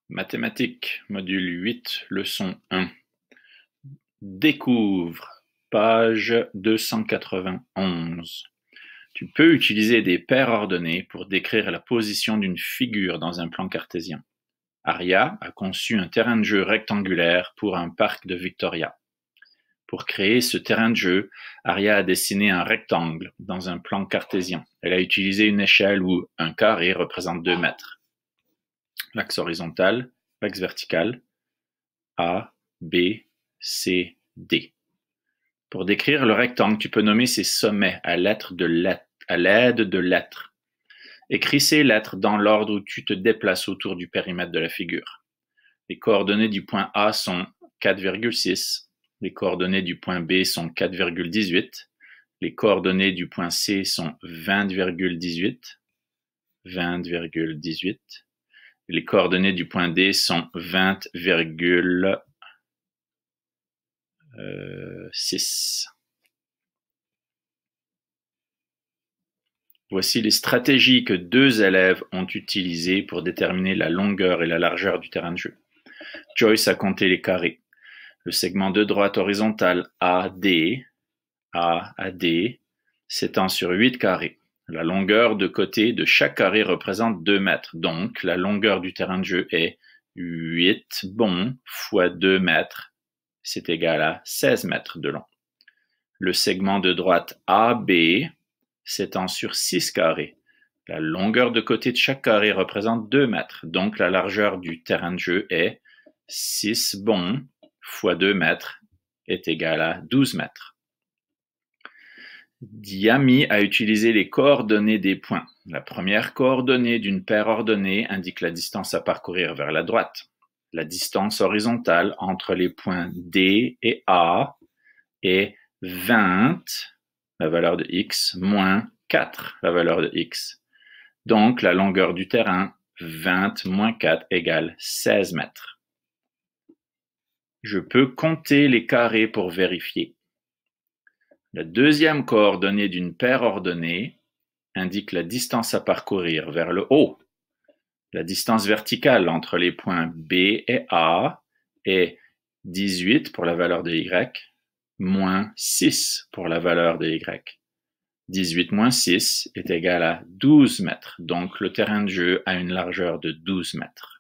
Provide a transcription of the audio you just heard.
Mathématiques, module 8, leçon 1. Découvre, page 291. Tu peux utiliser des paires ordonnées pour décrire la position d'une figure dans un plan cartésien. Aria a conçu un terrain de jeu rectangulaire pour un parc de Victoria. Pour créer ce terrain de jeu, Aria a dessiné un rectangle dans un plan cartésien. Elle a utilisé une échelle où un carré représente 2 mètres. L'axe horizontal, l'axe vertical, A, B, C, D. Pour décrire le rectangle, tu peux nommer ses sommets à l'aide de lettres. Écris ces lettres dans l'ordre où tu te déplaces autour du périmètre de la figure. Les coordonnées du point A sont 4,6. Les coordonnées du point B sont 4,18. Les coordonnées du point C sont 20,18. 20,18. Les coordonnées du point D sont 20,6. Voici les stratégies que 2 élèves ont utilisées pour déterminer la longueur et la largeur du terrain de jeu. Joyce a compté les carrés. Le segment de droite horizontale AD s'étend sur 8 carrés. La longueur de côté de chaque carré représente 2 mètres. Donc, la longueur du terrain de jeu est 8 bonds fois 2 mètres. C'est égal à 16 mètres de long. Le segment de droite AB s'étend sur 6 carrés. La longueur de côté de chaque carré représente 2 mètres. Donc, la largeur du terrain de jeu est 6 bonds fois 2 mètres est égal à 12 mètres. Diami a utilisé les coordonnées des points. La première coordonnée d'une paire ordonnée indique la distance à parcourir vers la droite. La distance horizontale entre les points D et A est 20, la valeur de x, moins 4, la valeur de x. Donc, la longueur du terrain, 20 moins 4 égale 16 mètres. Je peux compter les carrés pour vérifier. La deuxième coordonnée d'une paire ordonnée indique la distance à parcourir vers le haut. La distance verticale entre les points B et A est 18 pour la valeur de y, moins 6 pour la valeur de y. 18 moins 6 est égal à 12 mètres, donc le terrain de jeu a une largeur de 12 mètres.